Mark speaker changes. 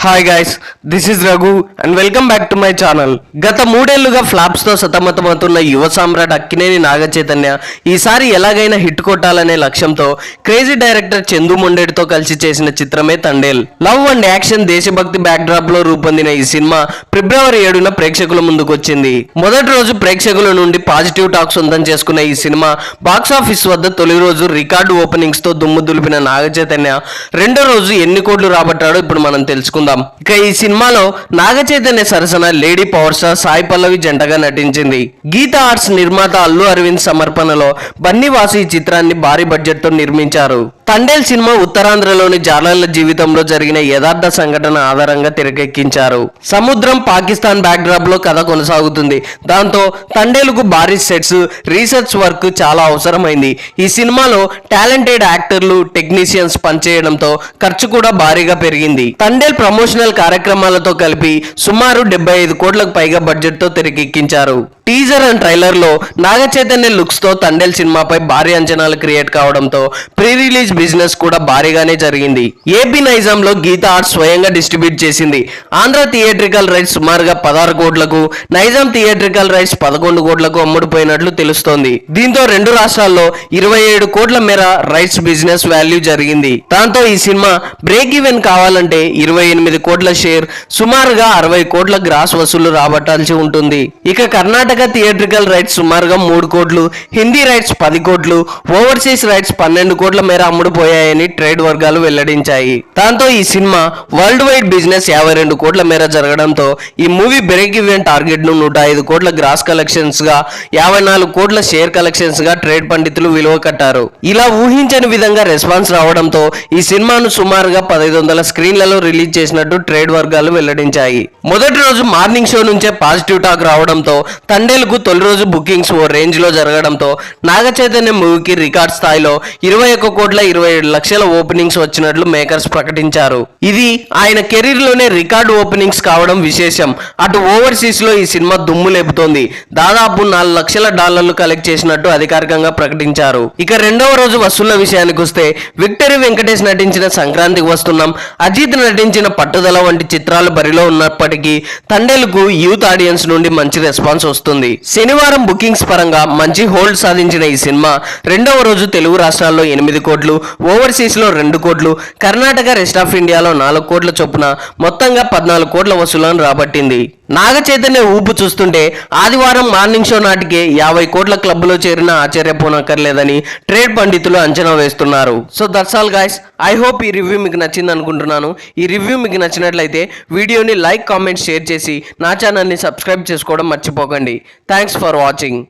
Speaker 1: Hi guys, this is Raghu and welcome back to my channel. గత 3 ఏళ్లుగా ఫ్లాప్స్తో సతమతమవుతున్న యువ సామ్రాట్ అక్కినేని నాగచైతన్య ఈసారి ఎలాగైనా హిట్ కొట్టాలనే లక్ష్యంతో క్రేజీ డైరెక్టర్ చందు మొండేటితో కలిసి చేసిన చిత్రమే తండేల్. లవ్ అండ్ యాక్షన్ దేశభక్తి బ్యాక్ డ్రాప్ లో రూపొందిన ఈ సినిమా ఫిబ్రవరి 7న ప్రేక్షకుల ముందుకొచ్చింది. మొదటి రోజు ప్రేక్షకుల నుండి పాజిటివ్ టాక్ సొంతం చేసుకున్న ఈ సినిమా బాక్సాఫీస్ వద్ద తొలి రోజు రికార్డు ఓపెనింగ్స్ తో దుమ్ము దులిపిన నాగచైతన్య రెండో రోజు ఎన్ని కోట్లు రాబట్టాడో ఇప్పుడు మనం తెలుసుకుందాం. ఇక ఈ సినిమాలో నాగచైతన్య సరసన lady power star Sai Pallavi జంటగా నటించింది. గీతా ఆర్ట్స్ నిర్మాత అల్లు అరవింద్ సమర్పణలో బన్నీవాసు ఈ చిత్రాన్ని భారీ బడ్జెట్ తో నిర్మించారు. తండేల్ సినిమా ఉత్తరాంధ్రలోని జాలర్ల జీవితంలో జరిగిన యథార్థ సంఘటన ఆధారంగా తెరకెక్కించారు. సముద్రం, పాకిస్తాన్ బ్యాక్ డ్రాప్ లో కథ కొనసాగుతుంది. దాంతో తండేలుకు భారీ సెట్స్, రీసెర్చ్ వర్క్ చాలా అవసరమైంది. ఈ సినిమాలో టాలెంటెడ్ యాక్టర్లు, టెక్నీషియన్స్ పనిచేయడంతో ఖర్చు కూడా భారీగా పెరిగింది. తండేల్ ప్రమోషనల్ కార్యక్రమాలతో కలిపి సుమారు 75 కోట్లకు పైగా బడ్జెట్ తో తెరకెక్కించారు. టీజర్ అండ్ ట్రైలర్ లో నాగచైతన్య లుక్స్ తో తండేల్ సినిమాపై భారీ అంచనాలు క్రియేట్ కావడంతో ప్రీ రిలీజ్ బిజినెస్ కూడా భారీగానే జరిగింది. ఏపీ నైజాం లో గీతా ఆర్ట్స్ స్వయంగా డిస్ట్రిబ్యూట్ చేసింది. ఆంధ్ర థియేట్రికల్ రైట్స్ సుమారుగా 16 కోట్లకు, నైజాం థియేట్రికల్ రైట్స్ 11 కోట్లకు అమ్ముడుపోయినట్లు తెలుస్తోంది. దీంతో రెండు రాష్ట్రాల్లో 27 కోట్ల మేర రైట్స్ బిజినెస్ వాల్యూ జరిగింది. దాంతో ఈ సినిమా బ్రేక్ ఈవెన్ కావాలంటే 28 కోట్ల షేర్, సుమారుగా 60 కోట్ల గ్రాస్ వసూలు రాబట్టాల్సి ఉంటుంది. ఇక కర్ణాటక థియేట్రికల్ రైట్స్ సుమారుగా 3 కోట్లు, హిందీ రైట్స్ 10 కోట్లు, ఓవర్సీస్ రైట్స్ 12 కోట్ల మేర అమ్ముడుపోయాయని ట్రేడ్ వర్గాలు వెల్లడించాయి. దాంతో ఈ సినిమా వరల్డ్ వైడ్ బిజినెస్ 52 కోట్ల మేర జరగడంతో ఈ మూవీ బ్రేక్ ఈవెన్ టార్గెట్ ను 105 కోట్ల గ్రాస్ కలెక్షన్స్ గా, 54 కోట్ల షేర్ కలెక్షన్స్ గా ట్రేడ్ పండితులు విలువ కట్టారు. ఇలా ఊహించని విధంగా రెస్పాన్స్ రావడంతో ఈ సినిమాను సుమారుగా 1500 స్క్రీన్లలో రిలీజ్ చేసినట్టు ట్రేడ్ వర్గాలు వెల్లడించాయి. మొదటి రోజు మార్నింగ్ షో నుంచే పాజిటివ్ టాక్ రావడంతో తండేలుకు తొలి రోజు బుకింగ్స్ ఓ రేంజ్ లో జరగడంతో నాగచైతన్య మూవీకి రికార్డ్ స్థాయిలో 21 కోట్ల 27 లక్షల ఓపెనింగ్స్ వచ్చినట్లు మేకర్స్ ప్రకటించారు. ఇది ఆయన కెరీర్ లోనే రికార్డు ఓపెనింగ్స్ కావడం విశేషం. అటు ఓవర్సీస్ లో ఈ సినిమా దుమ్ము లేపుతోంది. దాదాపు $4 లక్షల కలెక్ట్ చేసినట్టు అధికారికంగా ప్రకటించారు. ఇక రెండవ రోజు వసూళ్ల విషయానికి వస్తే విక్టరీ వెంకటేష్ నటించిన సంక్రాంతికి వస్తున్నాం, అజిత్ నటించిన పట్టుదల వంటి చిత్రాలు బరిలో ఉన్నప్పటికీ తండేలుకు యూత్ ఆడియన్స్ నుండి మంచి రెస్పాన్స్ వస్తుంది. శనివారం బుకింగ్స్ పరంగా మంచి హోల్డ్ సాధించిన ఈ సినిమా రెండవ రోజు తెలుగు రాష్ట్రాల్లో 8 కోట్లు, ఓవర్సీస్ లో 2 కోట్లు, కర్ణాటక, రెస్ట్ ఆఫ్ ఇండియాలో 4 కోట్ల చొప్పున మొత్తంగా 14 కోట్ల వసూలను రాబట్టింది. నాగచైతన్య ఊపు చూస్తుంటే ఆదివారం మార్నింగ్ షో నాటికే 50 కోట్ల క్లబ్లో చేరిన ఆశ్చర్యపోనక్కర్లేదని ట్రేడ్ పండితులు అంచనా వేస్తున్నారు. So that's all guys, I hope ఈ రివ్యూ మీకు నచ్చింది అనుకుంటున్నాను. ఈ రివ్యూ మీకు నచ్చినట్లయితే వీడియోని లైక్, కామెంట్, షేర్ చేసి నా ఛానల్ని సబ్స్క్రైబ్ చేసుకోవడం మర్చిపోకండి. Thanks for watching.